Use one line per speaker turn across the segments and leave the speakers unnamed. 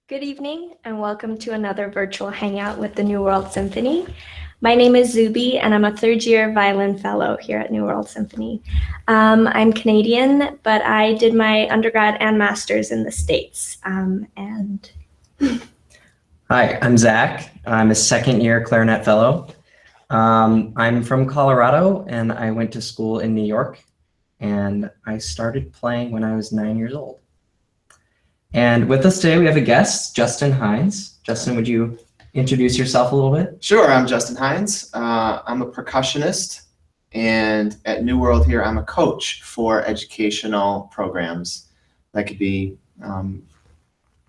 Good evening and welcome to another virtual hangout with the New World Symphony. My name is Zuby and I'm a third-year violin fellow here at New World Symphony. I'm Canadian, but I did my undergrad and master's in the States.
Hi, I'm Zach. I'm a second-year clarinet fellow. I'm from Colorado and I went to school in New York, and I started playing when I was 9 years old. And with us today, we have a guest, Justin Hines. Justin, would you introduce yourself a little bit?
Sure, I'm Justin Hines. I'm a percussionist, and at New World here, I'm a coach for educational programs. That could be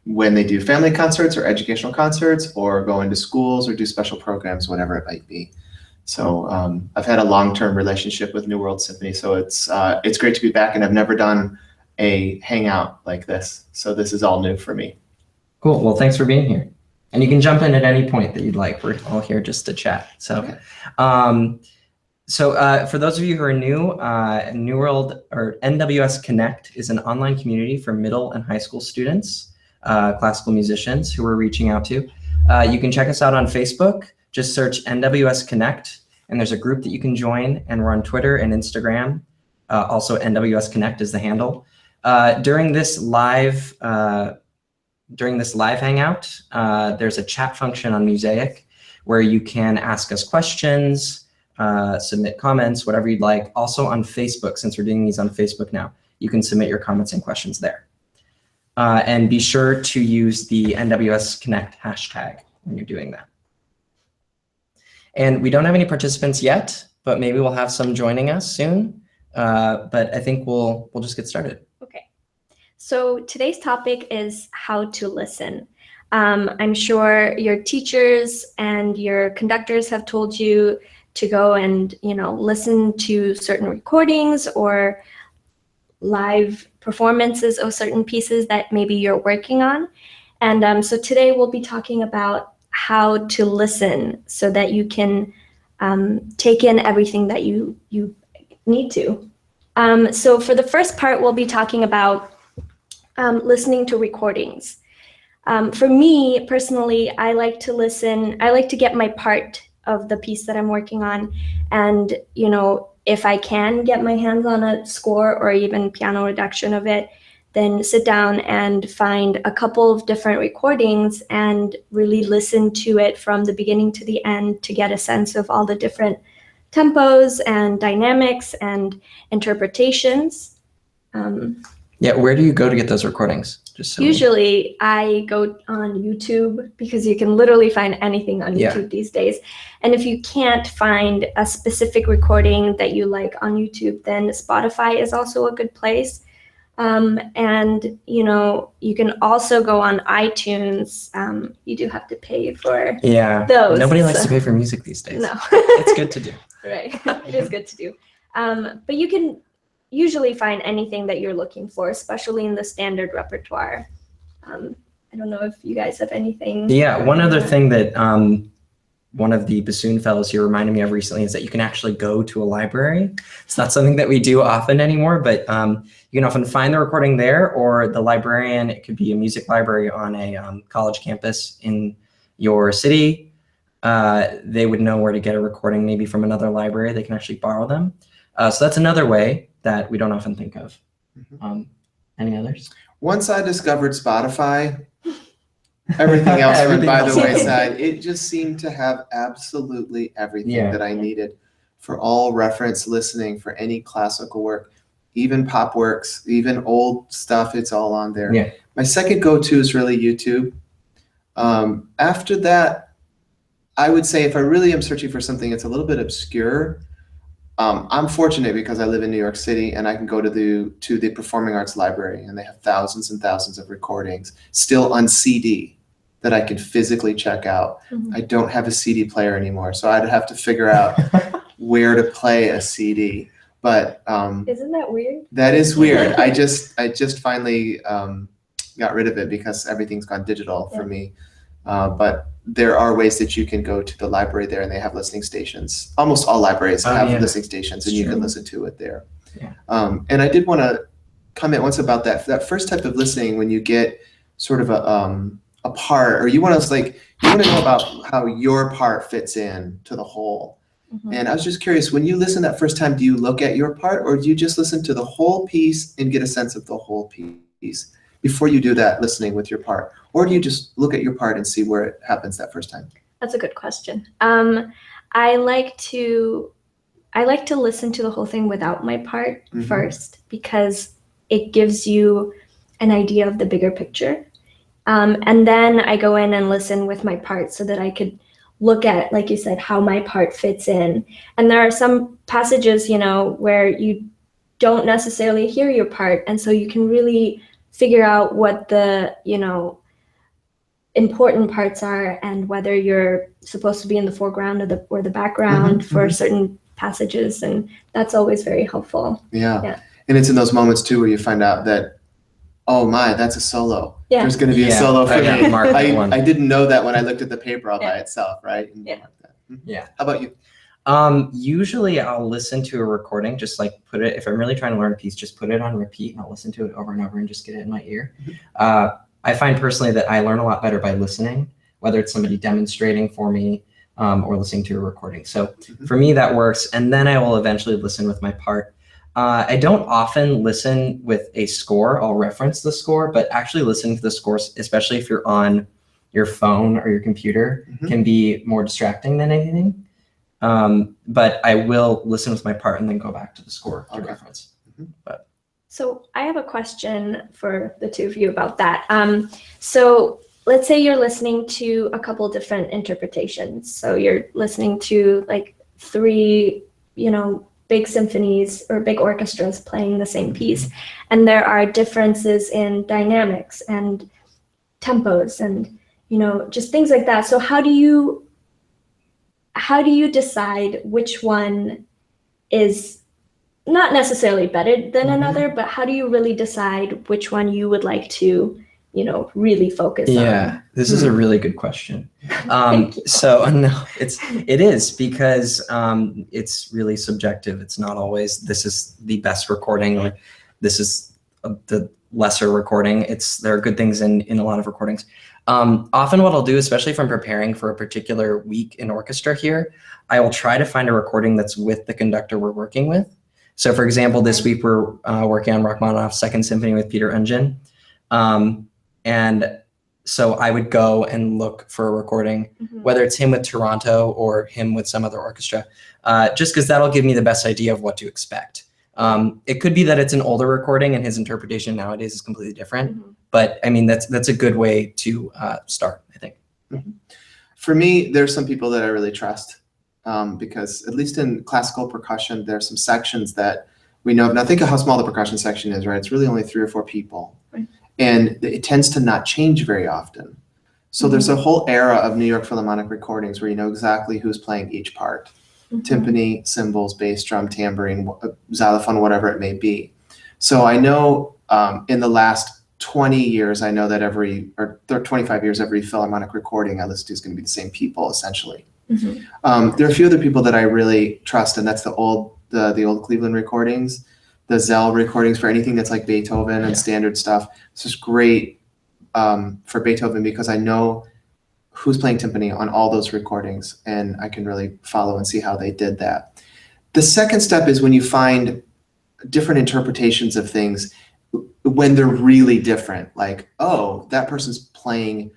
when they do family concerts or educational concerts, or go into schools or do special programs, whatever it might be. So I've had a long-term relationship with New World Symphony, so it's great to be back, and I've never done a hangout like this. So this is all new for me.
Cool. Well, thanks for being here. And you can jump in at any point that you'd like. We're all here just to chat. So,
Okay.
For those of you who are new, New World or NWS Connect is an online community for middle and high school students, classical musicians who we're reaching out to. You can check us out on Facebook. Just search NWS Connect, and there's a group that you can join, and we're on Twitter and Instagram. Also, NWS Connect is the handle. During this live hangout, there's a chat function on Mosaic where you can ask us questions, submit comments, whatever you'd like. Also on Facebook, since we're doing these on Facebook now, you can submit your comments and questions there. And be sure to use the NWS Connect hashtag when you're doing that. And we don't have any participants yet, but maybe we'll have some joining us soon. But I think we'll just get started.
Okay, so today's topic is how to listen. I'm sure your teachers and your conductors have told you to go and listen to certain recordings or live performances of certain pieces that maybe you're working on. And so today we'll be talking about how to listen so that you can take in everything that you need to. So for the first part, we'll be talking about listening to recordings. For me personally, I like to listen. I like to get my part of the piece that I'm working on, and if I can get my hands on a score or even piano reduction of it, then sit down and find a couple of different recordings and really listen to it from the beginning to the end to get a sense of all the different tempos and dynamics and interpretations.
Yeah, where do you go to get those recordings?
Usually I go on YouTube, because you can literally find anything on YouTube these days. And if you can't find a specific recording that you like on YouTube, then Spotify is also a good place. And you can also go on iTunes. You do have to pay for those.
Nobody likes to pay for music these days.
No.
It's good to do.
Right, it is good to do. But you can usually find anything that you're looking for, especially in the standard repertoire. I don't know if you guys have anything.
Yeah, one other thing that one of the bassoon fellows here reminded me of recently is that you can actually go to a library. It's not something that we do often anymore, but you can often find the recording there, or the librarian. It could be a music library on a college campus in your city. They would know where to get a recording, maybe from another library. They can actually borrow them. So that's another way that we don't often think of. Any others?
Once I discovered Spotify, everything else went by the wayside. It just seemed to have absolutely everything that I needed for all reference listening, for any classical work, even pop works, even old stuff. It's all on there.
Yeah.
My second go-to is really YouTube. After that, I would say if I really am searching for something that's a little bit obscure, I'm fortunate because I live in New York City and I can go to the Performing Arts Library, and they have thousands and thousands of recordings still on CD that I can physically check out. I don't have a CD player anymore, so I'd have to figure out where to play a CD. But
isn't that weird?
That is weird. I just finally got rid of it because everything's gone digital for me. But there are ways that you can go to the library there, and they have listening stations. Almost all libraries have listening stations, and you can listen to it there. Yeah. And I did want to comment once about that first type of listening, when you get sort of a a part, or you want to know about how your part fits in to the whole.
Mhm.
And I was just curious, when you listen that first time, do you look at your part, or do you just listen to the whole piece and get a sense of the whole piece before you do that listening with your part? Or do you just look at your part and see where it happens that first time?
That's a good question. I like to listen to the whole thing without my part first, because it gives you an idea of the bigger picture. And then I go in and listen with my part so that I could look at, like you said, how my part fits in. And there are some passages, where you don't necessarily hear your part. And so you can really figure out what the, important parts are, and whether you're supposed to be in the foreground or the background for certain passages. And that's always very helpful.
Yeah. And it's in those moments too where you find out that, oh my, that's a solo.
Yeah.
There's going to be a solo for me.
Mark that one.
I didn't know that when I looked at the paper all by itself, right? And
Yeah.
Yeah. How about you?
Usually I'll listen to a recording, just like put it, if I'm really trying to learn a piece, just put it on repeat and I'll listen to it over and over and just get it in my ear. I find personally that I learn a lot better by listening, whether it's somebody demonstrating for me or listening to a recording. So for me, that works. And then I will eventually listen with my part. I don't often listen with a score. I'll reference the score, but actually listening to the scores, especially if you're on your phone or your computer, can be more distracting than anything. But I will listen with my part and then go back to the score to reference.
So I have a question for the two of you about that. So let's say you're listening to a couple different interpretations. So you're listening to like 3, big symphonies or big orchestras playing the same piece. And there are differences in dynamics and tempos and, just things like that. So how do you decide which one is not necessarily better than another, but how do you really decide which one you would like to, really focus on?
Yeah, this is a really good question. So no, it is because it's really subjective. It's not always, this is the best recording or this is the lesser recording. There are good things in a lot of recordings. Often what I'll do, especially if I'm preparing for a particular week in orchestra here, I will try to find a recording that's with the conductor we're working with. So for example, this week we're working on Rachmaninoff's Second Symphony with Peter Ungen. And so I would go and look for a recording, whether it's him with Toronto or him with some other orchestra, just because that'll give me the best idea of what to expect. It could be that it's an older recording and his interpretation nowadays is completely different. But I mean, that's a good way to start, I think.
For me, there's some people that I really trust. Because at least in classical percussion, there are some sections that we know of. Now think of how small the percussion section is, right? It's really only 3 or 4 people. Right. And it tends to not change very often. So there's a whole era of New York Philharmonic recordings where you know exactly who's playing each part. Timpani, cymbals, bass drum, tambourine, xylophone, whatever it may be. So I know in the last 20 years, I know that 25 years, every Philharmonic recording I listen to is going to be the same people, essentially. There are a few other people that I really trust, and that's the old Cleveland recordings, the Zell recordings for anything that's like Beethoven and standard stuff. This is great for Beethoven because I know who's playing timpani on all those recordings, and I can really follow and see how they did that. The second step is when you find different interpretations of things when they're really different, like, oh, that person's playing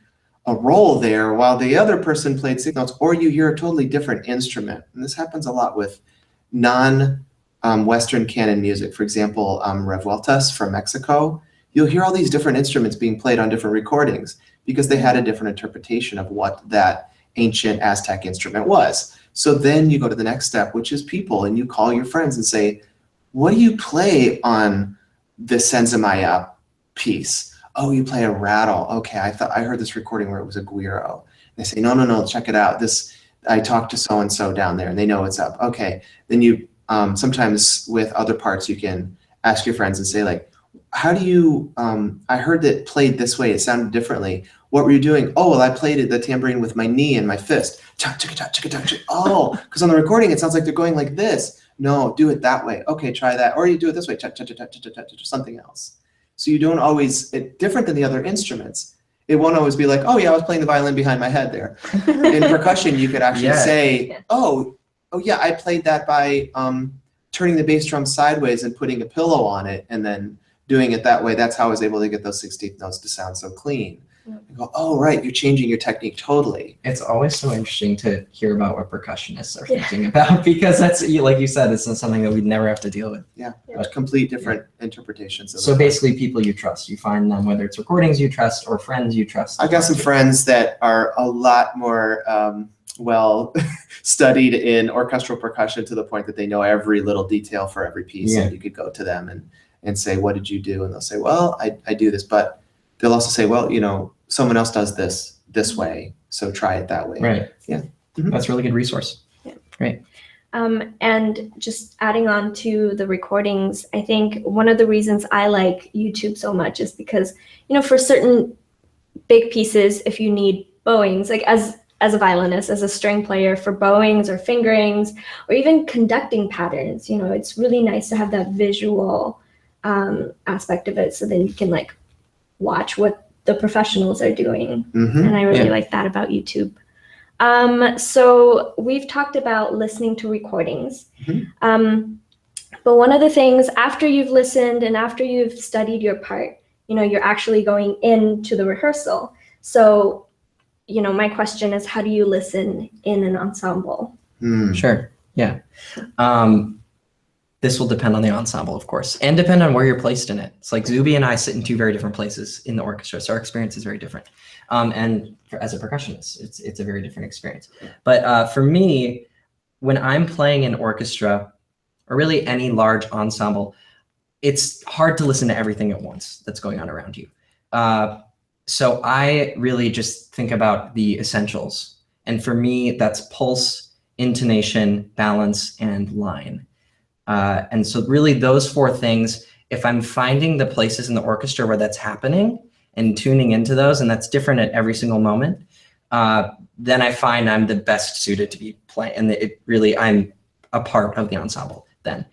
a role there while the other person played 6 notes, or you hear a totally different instrument. And this happens a lot with non-Western canon music. For example, revueltas from Mexico. You'll hear all these different instruments being played on different recordings because they had a different interpretation of what that ancient Aztec instrument was. So then you go to the next step, which is people, and you call your friends and say, what do you play on this Senzamaya piece? Oh, you play a rattle. Okay, I heard this recording where it was a guiro. They say, no, check it out. I talked to so-and-so down there and they know what's up. Okay, then you, sometimes with other parts, you can ask your friends and say like, how do you, I heard that played this way, it sounded differently. What were you doing? Oh, well, I played the tambourine with my knee and my fist. Oh, because on the recording, it sounds like they're going like this. No, do it that way. Okay, try that. Or you do it this way, something else. So you don't always, different than the other instruments, it won't always be like, oh yeah, I was playing the violin behind my head there. In percussion, you could actually say, oh yeah, I played that by turning the bass drum sideways and putting a pillow on it and then doing it that way. That's how I was able to get those 16th notes to sound so clean. I go, oh, right, you're changing your technique totally.
It's always so interesting to hear about what percussionists are thinking about, because that's, like you said, it's something that we'd never have to deal with.
Yeah, there's complete different interpretations of it.
So basically people you trust, you find them, whether it's recordings you trust or friends you trust.
I've got some friends that are a lot more well studied in orchestral percussion to the point that they know every little detail for every piece. And you could go to them and say, what did you do? And they'll say, well, I do this, but they'll also say, well, you know, someone else does this way, so try it that way.
Right.
Yeah.
That's a really good resource.
Yeah.
Great.
And just adding on to the recordings, I think one of the reasons I like YouTube so much is because, you know, for certain big pieces, if you need bowings, like as a violinist, as a string player, for bowings or fingerings, or even conducting patterns, you know, it's really nice to have that visual aspect of it, so then you can like watch what the professionals are doing. And I really like that about YouTube. So we've talked about listening to recordings. But one of the things, after you've listened and after you've studied your part, you know, you're actually going into the rehearsal. So, you know, my question is, how do you listen in an ensemble?
Sure. Yeah. This will depend on the ensemble, of course, and depend on where you're placed in it. It's like Zuby and I sit in two very different places in the orchestra, so our experience is very different. And as a percussionist, it's a very different experience. But for me, when I'm playing an orchestra, or really any large ensemble, it's hard to listen to everything at once that's going on around you. So I really just think about the essentials. And for me, that's pulse, intonation, balance, and line. And so really those four things, if I'm finding the places in the orchestra where that's happening and tuning into those, and that's different at every single moment, then I find I'm the best suited to be playing, and I'm a part of the ensemble then.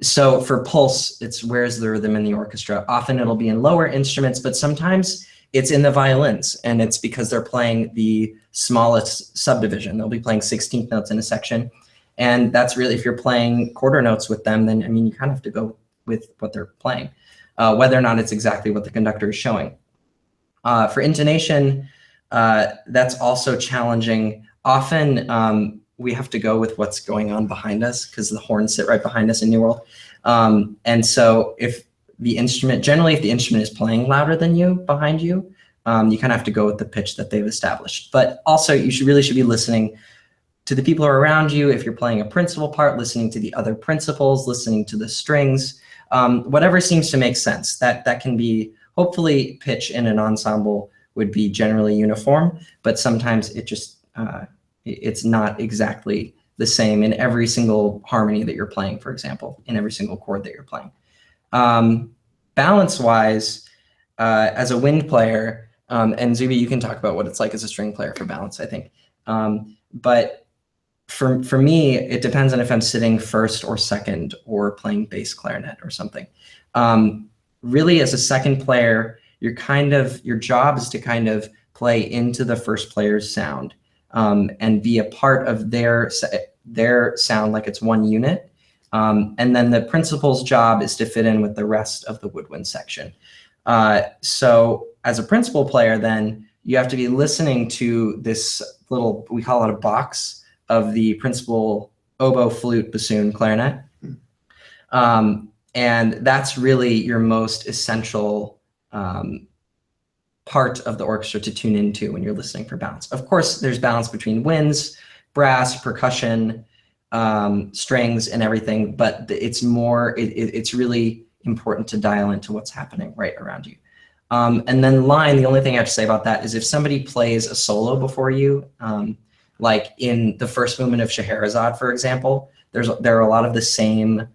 So for pulse, it's where's the rhythm in the orchestra. Often it'll be in lower instruments, but sometimes it's in the violins, and it's because they're playing the smallest subdivision. They'll be playing 16th notes in a section. And that's really, if you're playing quarter notes with them, then, I mean, you kind of have to go with what they're playing, whether or not it's exactly what the conductor is showing. For intonation, that's also challenging. Often we have to go with what's going on behind us, because the horns sit right behind us in New World. And so if the instrument, generally if the instrument is playing louder than you behind you, you kind of have to go with the pitch that they've established. But also you really should be listening to the people who are around you. If you're playing a principal part, listening to the other principals, listening to the strings, whatever seems to make sense. That can be, hopefully pitch in an ensemble would be generally uniform, but sometimes it just, it's not exactly the same in every single harmony that you're playing, for example, in every single chord that you're playing. Balance-wise, as a wind player, and Zuby, you can talk about what it's like as a string player for balance, I think. But for me, it depends on if I'm sitting first or second or playing bass clarinet or something. Really, as a second player, your job is to kind of play into the first player's sound and be a part of their sound like it's one unit. And then the principal's job is to fit in with the rest of the woodwind section. So as a principal player, then you have to be listening to this little, we call it a box, of the principal oboe, flute, bassoon, clarinet. And that's really your most essential part of the orchestra to tune into when you're listening for balance. Of course, there's balance between winds, brass, percussion, strings, and everything, but it's really important to dial into what's happening right around you. And then line, the only thing I have to say about that is if somebody plays a solo before you, like in the first movement of Scheherazade, for example, there are a lot of the same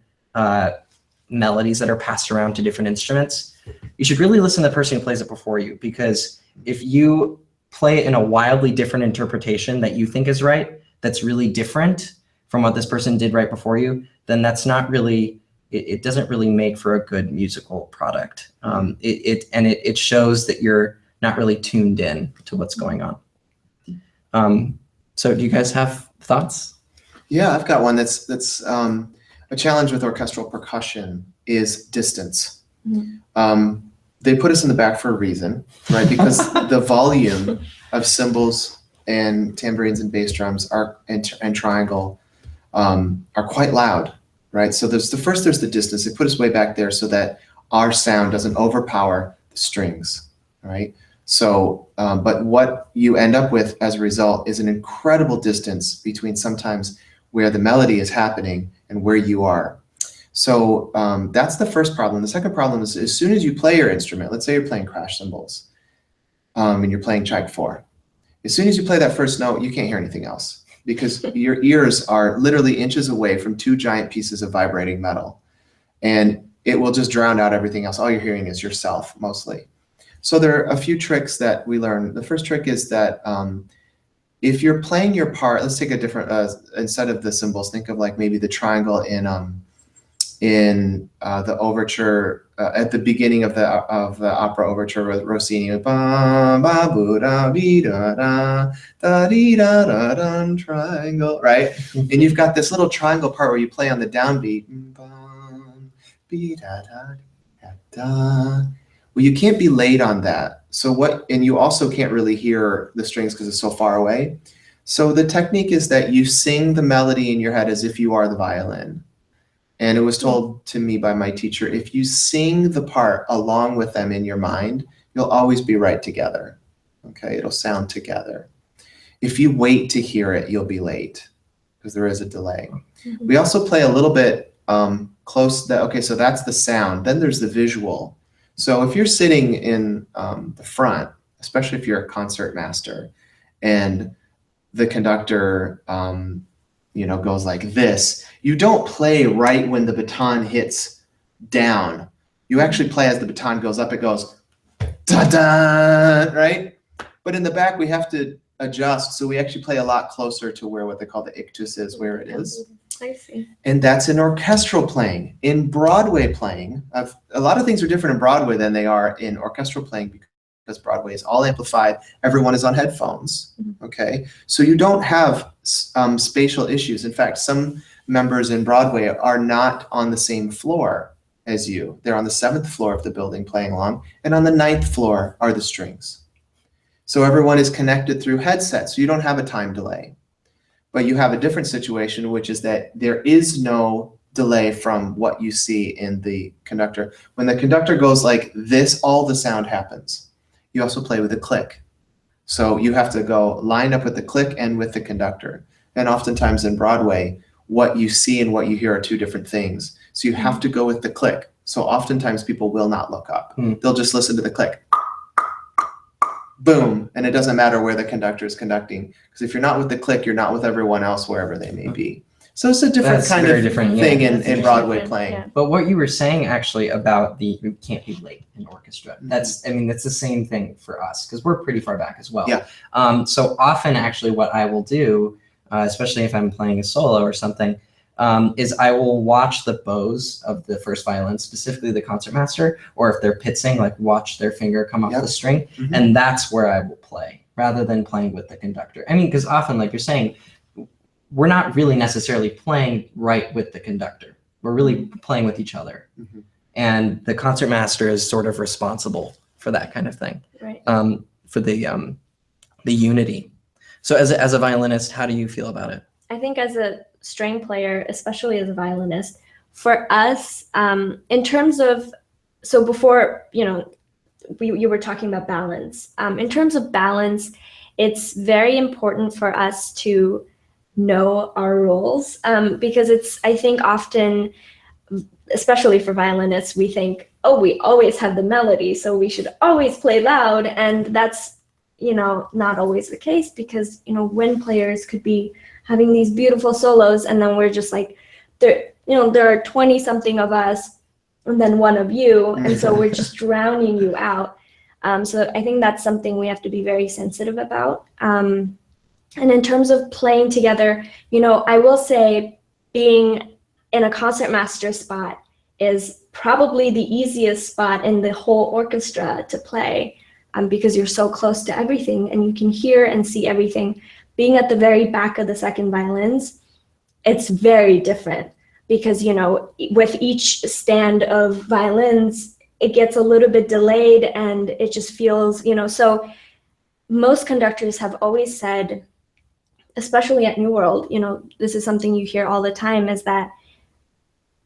melodies that are passed around to different instruments. You should really listen to the person who plays it before you, because if you play it in a wildly different interpretation that you think is right, that's really different from what this person did right before you, then that's not really, it doesn't really make for a good musical product. It shows that you're not really tuned in to what's going on. So do you guys have thoughts?
Yeah, I've got one that's a challenge with orchestral percussion is distance. They put us in the back for a reason, right? Because the volume of cymbals and tambourines and bass drums and triangle are quite loud, right? So there's the distance. They put us way back there so that our sound doesn't overpower the strings, right? So, but what you end up with as a result is an incredible distance between sometimes where the melody is happening and where you are. So that's the first problem. The second problem is as soon as you play your instrument, let's say you're playing crash cymbals and you're playing track 4. As soon as you play that first note, you can't hear anything else because your ears are literally inches away from 2 giant pieces of vibrating metal. And it will just drown out everything else. All you're hearing is yourself mostly. So there are a few tricks that we learn. The first trick is that if you're playing your part, let's take a different, instead of the cymbals, think of like maybe the triangle in the overture at the beginning of the opera overture with Rossini, ba ba boo da be da da da dee da da da triangle, right? And you've got this little triangle part where you play on the downbeat, ba be da da da da. Well, you can't be late on that. So and you also can't really hear the strings because it's so far away. So the technique is that you sing the melody in your head as if you are the violin. And it was told to me by my teacher, if you sing the part along with them in your mind, you'll always be right together. Okay, it'll sound together. If you wait to hear it, you'll be late because there is a delay. We also play a little bit close. Okay, so that's the sound. Then there's the visual. So if you're sitting in the front, especially if you're a concert master, and the conductor goes like this, you don't play right when the baton hits down. You actually play as the baton goes up, it goes da-da, right? But in the back, we have to adjust. So we actually play a lot closer to where what they call the ictus is, where it is.
I see.
And that's in orchestral playing. In Broadway playing, a lot of things are different in Broadway than they are in orchestral playing because Broadway is all amplified. Everyone is on headphones, okay? So you don't have spatial issues. In fact, some members in Broadway are not on the same floor as you. They're on the 7th floor of the building playing along, and on the 9th floor are the strings. So everyone is connected through headsets, so you don't have a time delay. But you have a different situation, which is that there is no delay from what you see in the conductor. When the conductor goes like this, all the sound happens. You also play with a click. So you have to go line up with the click and with the conductor. And oftentimes in Broadway, what you see and what you hear are 2 different things. So you have to go with the click. So oftentimes people will not look up. They'll just listen to the click. Boom, and it doesn't matter where the conductor is conducting, because if you're not with the click, you're not with everyone else wherever they may be. So it's a different thing in Broadway playing.
Yeah.
But what you were saying actually about you can't be late in orchestra, that's the same thing for us, because we're pretty far back as well.
Yeah.
So often actually what I will do, especially if I'm playing a solo or something, is I will watch the bows of the first violin, specifically the concertmaster, or if they're pitsing, like watch their finger come off the string, and that's where I will play, rather than playing with the conductor. I mean, because often, like you're saying, we're not really necessarily playing right with the conductor. We're really playing with each other. And the concertmaster is sort of responsible for that kind of thing,
right.
For the unity. So as a violinist, how do you feel about it?
I think as a string player, especially as a violinist, for us, in terms of, so before, you were talking about balance. In terms of balance, it's very important for us to know our roles, because I think often, especially for violinists, we think, oh, we always have the melody, so we should always play loud. And that's, not always the case, because, wind players could be having these beautiful solos, and then we're just like, there are 20 something of us, and then one of you, and so we're just drowning you out. So I think that's something we have to be very sensitive about. And in terms of playing together, I will say being in a concertmaster spot is probably the easiest spot in the whole orchestra to play. because you're so close to everything and you can hear and see everything. Being at the very back of the second violins, it's very different because, you know, with each stand of violins, it gets a little bit delayed and it just feels, you know, so most conductors have always said, especially at New World, you know, this is something you hear all the time, is that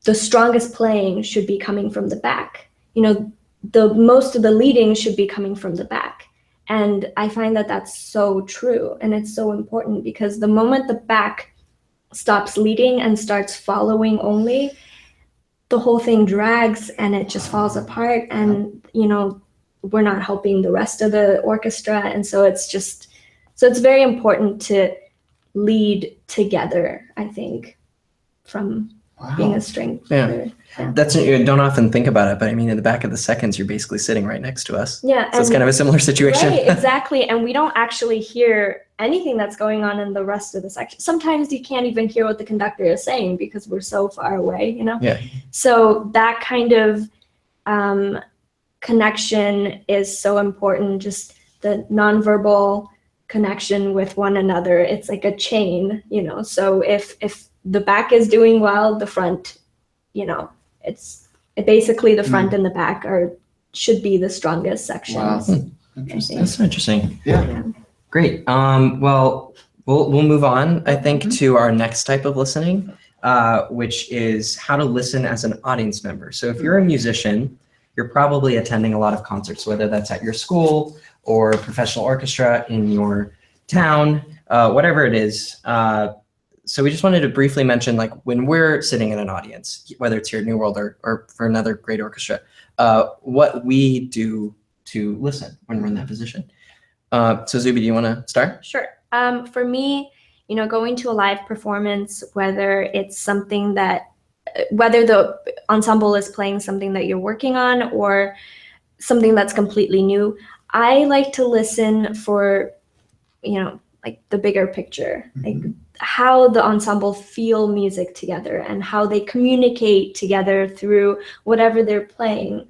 the strongest playing should be coming from the back. You know, the most of the leading should be coming from the back. And I find that that's so true. And it's so important because the moment the back stops leading and starts following only, the whole thing drags and it just falls apart. And, you know, we're not helping the rest of the orchestra. And so it's very important to lead together, I think, from being a string player. Yeah.
That's, you don't often think about it, but I mean, in the back of the seconds, you're basically sitting right next to us.
Yeah.
So it's kind of a similar situation.
Right, exactly. And we don't actually hear anything that's going on in the rest of the section. Sometimes you can't even hear what the conductor is saying because we're so far away, you know?
Yeah.
So that kind of connection is so important, just the nonverbal connection with one another. It's like a chain, you know? So if the back is doing well, the front, you know, basically the front and the back should be the strongest sections.
Wow. Interesting.
That's so interesting.
Yeah.
Great. Well, we'll move on, I think, to our next type of listening, which is how to listen as an audience member. So if you're a musician, you're probably attending a lot of concerts, whether that's at your school or professional orchestra in your town, whatever it is. So we just wanted to briefly mention, like, when we're sitting in an audience, whether it's here at New World or for another great orchestra, what we do to listen when we're in that position. So Zuby, do you want to start?
Sure. For me, you know, going to a live performance, whether the ensemble is playing something that you're working on or something that's completely new, I like to listen for, you know, like the bigger picture, like how the ensemble feel music together and how they communicate together through whatever they're playing.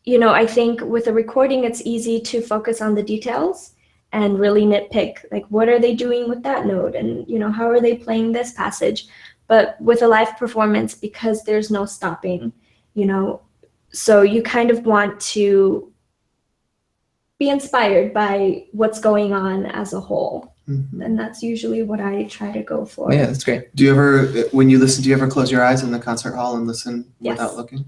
You know, I think with a recording, it's easy to focus on the details and really nitpick, like, what are they doing with that note? And, you know, how are they playing this passage? But with a live performance, because there's no stopping, you know, so you kind of want to be inspired by what's going on as a whole. And that's usually what I try to go for.
Yeah, that's great.
Do you ever, when you listen, do you ever close your eyes in the concert hall and listen without looking?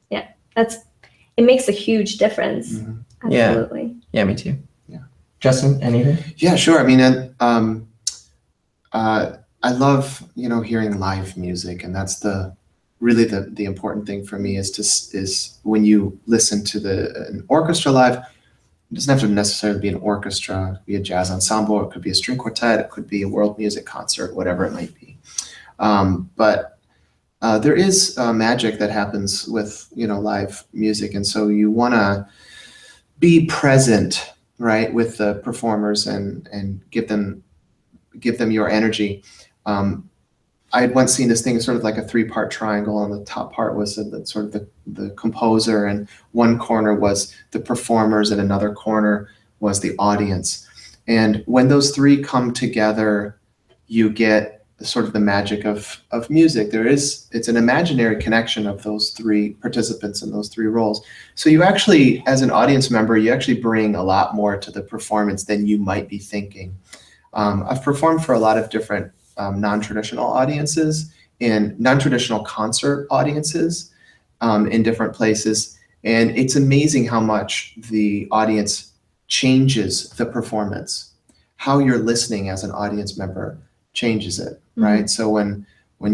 Yeah, it makes a huge difference. Absolutely.
Yeah, me too. Yeah. Justin, anything? Yeah,
sure. I mean, I love, you know, hearing live music, and that's really the important thing for me is when you listen to an orchestra live. It doesn't have to necessarily be an orchestra. It could be a jazz ensemble. It could be a string quartet. It could be a world music concert, whatever it might be. But there is magic that happens with, you know, live music, and so you want to be present, right, with the performers and give them your energy. I had once seen this thing sort of like a 3-part triangle. On the top part was sort of the composer, and one corner was the performers, and another corner was the audience. And when those three come together, you get sort of the magic of music. It's an imaginary connection of those three participants in those three roles. So you actually, as an audience member, you actually bring a lot more to the performance than you might be thinking. I've performed for a lot of different non-traditional audiences and non-traditional concert audiences in different places. And it's amazing how much the audience changes the performance. How you're listening as an audience member changes it, right? So when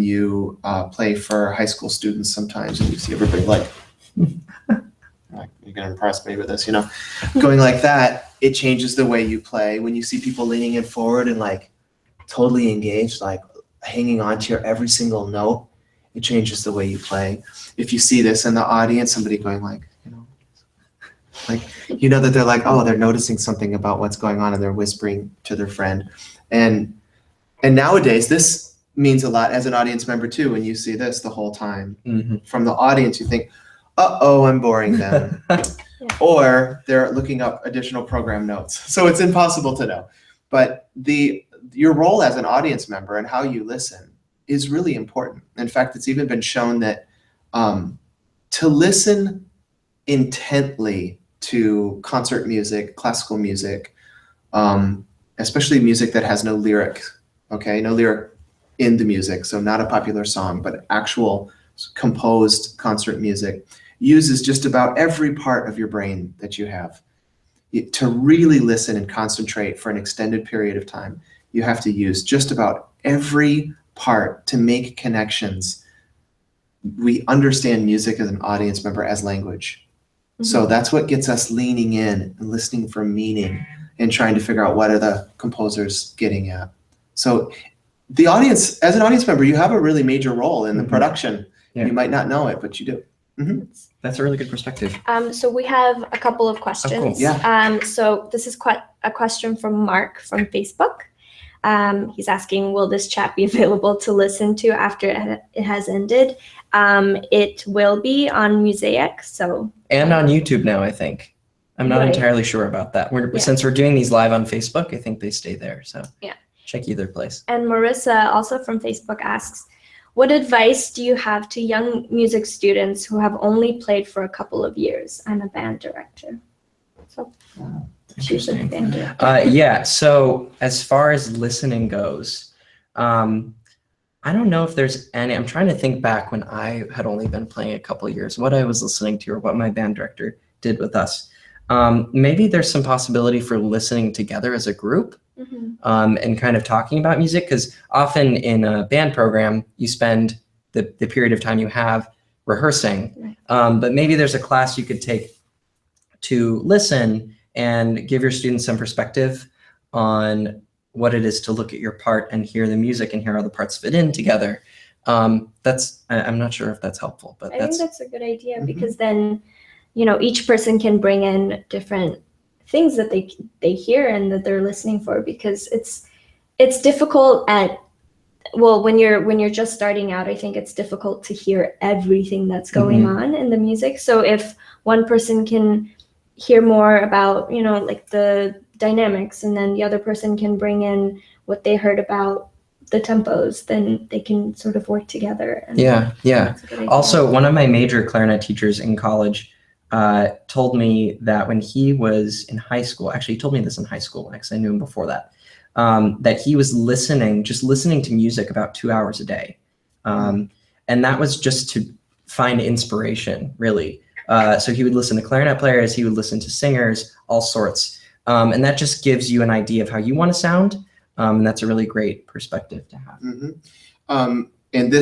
you play for high school students sometimes and you see everybody like, you're gonna impress me with this, you know, going like that, it changes the way you play. When you see people leaning in forward and like totally engaged, like hanging on to your every single note, it changes the way you play. If you see this in the audience, somebody going like, you know, like, you know that they're like, oh, they're noticing something about what's going on and they're whispering to their friend. And nowadays, this means a lot as an audience member too. When you see this the whole time from the audience, you think, uh-oh, I'm boring them. or they're looking up additional program notes. So it's impossible to know. But your role as an audience member and how you listen is really important. In fact, it's even been shown that to listen intently to concert music, classical music, especially music that has no lyric, okay, no lyric in the music, so not a popular song, but actual composed concert music, uses just about every part of your brain that you have. To really listen and concentrate for an extended period of time, you have to use just about every part to make connections. We understand music as an audience member as language. So that's what gets us leaning in and listening for meaning and trying to figure out what are the composers getting at. So the audience, as an audience member, you have a really major role in the production. Yeah. You might not know it, but you do.
That's a really good perspective.
So we have a couple of questions.
Oh, cool.
Yeah. So this is a question from Mark from Facebook. He's asking, will this chat be available to listen to after it has ended? It will be on Mosaic.
And on YouTube now, I think. I'm not entirely sure about that. Since we're doing these live on Facebook, I think they stay there. So check either place.
And Marissa, also from Facebook, asks, what advice do you have to young music students who have only played for a couple of years? I'm a band director. So she's a band director.
So as far as listening goes, I don't know if there's any. I'm trying to think back when I had only been playing a couple of years, what I was listening to or what my band director did with us. Maybe there's some possibility for listening together as a group. And kind of talking about music, because often in a band program, you spend the period of time you have rehearsing, but maybe there's a class you could take to listen and give your students some perspective on what it is to look at your part and hear the music and hear how the parts fit in together. I'm not sure if that's helpful, but
I think that's a good idea because then, each person can bring in different things that they hear and that they're listening for, because it's difficult when you're just starting out. I think it's difficult to hear everything that's going on in the music. So if one person can hear more about like the dynamics, and then the other person can bring in what they heard about the tempos, then they can sort of work together.
Also, one of my major clarinet teachers in college told me that when he was in high school, actually he told me this in high school because I knew him before that, that he was listening to music about 2 hours a day. And that was just to find inspiration, really. So he would listen to clarinet players, he would listen to singers, all sorts. And that just gives you an idea of how you want to sound. And that's a really great perspective to have.
And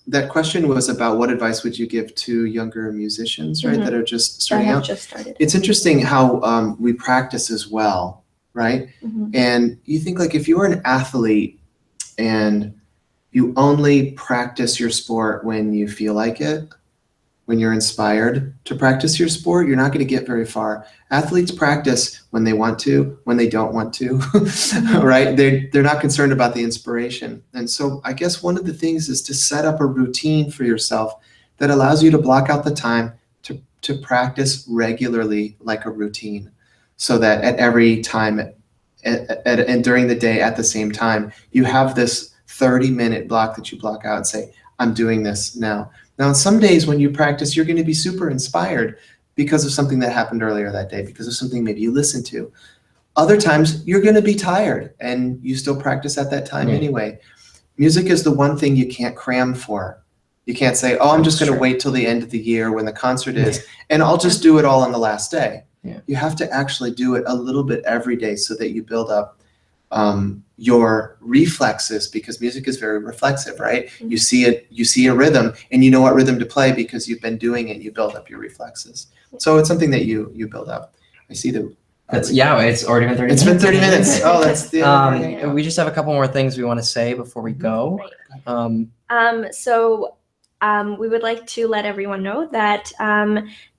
that question was about what advice would you give to younger musicians, right, that are just starting out?
Just started.
It's interesting how we practice as well, right? And you think, like, if you were an athlete and you only practice your sport when you feel like it, when you're inspired to practice your sport, you're not going to get very far. Athletes practice when they want to, when they don't want to, right? They're not concerned about the inspiration. And so I guess one of the things is to set up a routine for yourself that allows you to block out the time to practice regularly, like a routine, so that at every time and during the day at the same time, you have this 30-minute block that you block out and say, I'm doing this now. Now, on some days when you practice, you're going to be super inspired because of something that happened earlier that day, because of something maybe you listened to. Other times, you're going to be tired, and you still practice at that time anyway. Music is the one thing you can't cram for. You can't say, I'm just going to wait till the end of the year when the concert is, and I'll just do it all on the last day. You have to actually do it a little bit every day so that you build up your reflexes, because music is very reflexive, right? You see a rhythm and you know what rhythm to play because you've been doing it. You build up your reflexes. So it's something that you build up. I see that.
It's already been 30 minutes.
It's been 30 minutes. Oh, that's the
we just have a couple more things we want to say before we go.
We would like to let everyone know that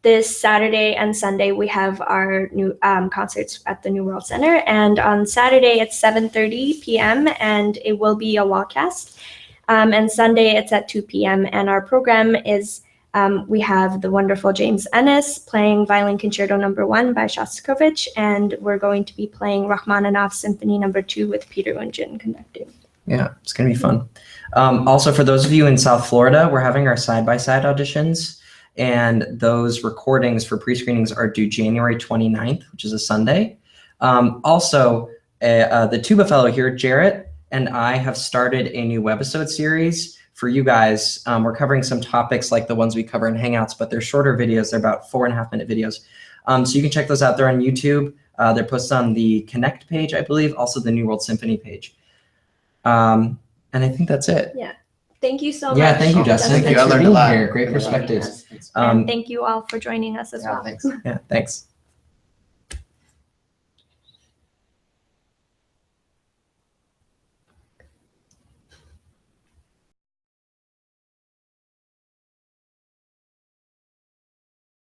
this Saturday and Sunday we have our new concerts at the New World Center, and on Saturday it's 7:30 p.m. and it will be a walkcast, and Sunday it's at 2 p.m. and our program is We have the wonderful James Ennis playing Violin Concerto No. 1 by Shostakovich, and we're going to be playing Rachmaninoff's Symphony No. 2 with Peter Unjin conducting.
Yeah, it's going to be fun. Also, for those of you in South Florida, we're having our side-by-side auditions, and those recordings for pre-screenings are due January 29th, which is a Sunday. Also, the tuba fellow here, Jarrett, and I have started a new webisode series for you guys. We're covering some topics like the ones we cover in Hangouts, but they're shorter videos. They're about 4.5-minute videos. So you can check those out. They're on YouTube. They're posted on the Connect page, I believe, also the New World Symphony page. And I think that's it.
Yeah. Thank you so much.
Yeah, thank you, Justin.
Thank you.
Thanks
I
for
learned a
being
lot.
here. Great perspectives.
And thank you all for joining us as well.
Thanks.
Yeah, thanks.